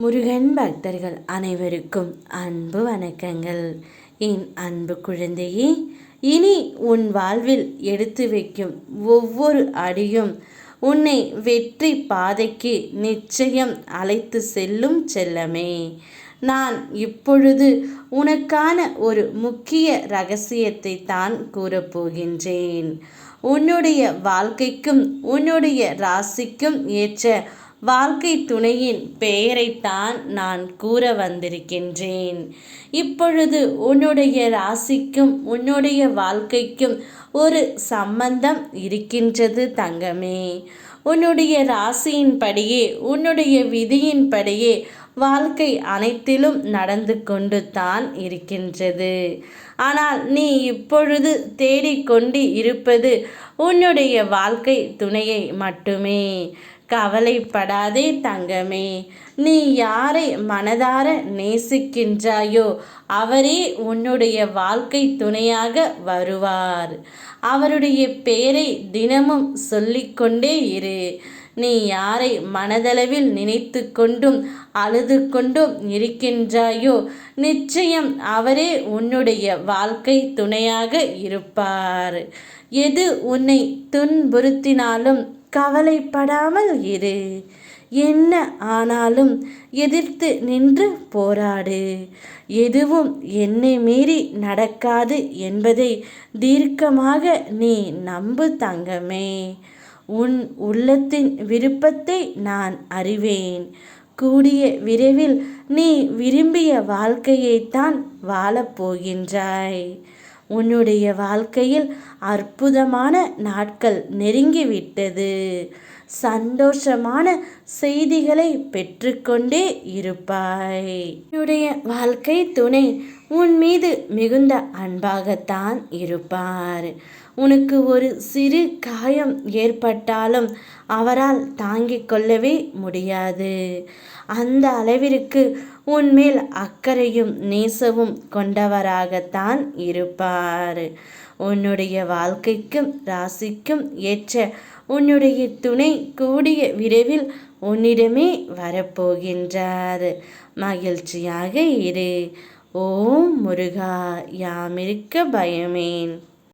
முருகன் பக்தர்கள் அனைவருக்கும் அன்பு வணக்கங்கள். என் அன்பு குழந்தையே, இனி உன் வாழ்வில் எடுத்து வைக்கும் ஒவ்வொரு அடியும் உன்னை வெற்றி பாதைக்கு நிச்சயம் அழைத்து செல்லும் செல்லமே. நான் இப்பொழுது உனக்கான ஒரு முக்கிய ரகசியத்தை தான் கூறப்போகின்றேன். உன்னுடைய வாழ்க்கைக்கும் உன்னுடைய ராசிக்கும் ஏற்ற வாழ்க்கை துணையின் பெயரைத்தான் நான் கூற வந்திருக்கின்றேன். இப்பொழுது உன்னுடைய ராசிக்கும் உன்னுடைய வாழ்க்கைக்கும் ஒரு சம்பந்தம் இருக்கின்றது தங்கமே. உன்னுடைய ராசியின்படியே உன்னுடைய விதியின்படியே வாழ்க்கை அனைத்திலும் நடந்து கொண்டு தான் இருக்கின்றது. ஆனால் நீ இப்பொழுது தேடிக்கொண்டு இருப்பது உன்னுடைய வாழ்க்கை துணையை மட்டுமே. கவலைப்படாதே தங்கமே. நீ யாரை மனதார நேசிக்கின்றாயோ அவரே உன்னுடைய வாழ்க்கை துணையாக வருவார். அவருடைய பெயரை தினமும் சொல்லிக்கொண்டே இரு. நீ யாரை மனதளவில் நினைத்து கொண்டும் அழுது கொண்டும் இருக்கின்றாயோ நிச்சயம் அவரே உன்னுடைய வாழ்க்கை துணையாக இருப்பார். எது உன்னை துன்புறுத்தினாலும் கவலைப்படாமல் இரு. என்ன ஆனாலும் எதிர்த்து நின்று போராடு. எதுவும் என்னை மீறி நடக்காது என்பதை தீர்க்கமாக நீ நம்பு தங்கமே. உன் உள்ளத்தின் விருப்பத்தை நான் அறிவேன். கூடிய விரைவில் நீ விரும்பிய வாழ்க்கையைத்தான் வாழப்போகின்றாய். உன்னுடைய வாழ்க்கையில் அற்புதமான நாட்கள் நெருங்கிவிட்டது. சந்தோஷமான செய்திகளை பெற்றுக்கொண்டே இருப்பாய். உன்னுடைய வாழ்க்கை துணை உன் மீது மிகுந்த அன்பாகத்தான் இருப்பார். உனக்கு ஒரு சிறு காயம் ஏற்பட்டாலும் அவரால் தாங்கிக் கொள்ளவே முடியாது. அந்த அளவிற்கு உன்மேல் அக்கறையும் நேசமும் கொண்டவராகத்தான் இருப்பார். உன்னுடைய வாழ்க்கைக்கும் ராசிக்கும் ஏற்ற உன்னுடைய துணை கூடிய விரைவில் உன்னிடமே வரப்போகின்றார். மகிழ்ச்சியாக இரு. ஓம் முருகா, யாமிருக்க பயமேன்.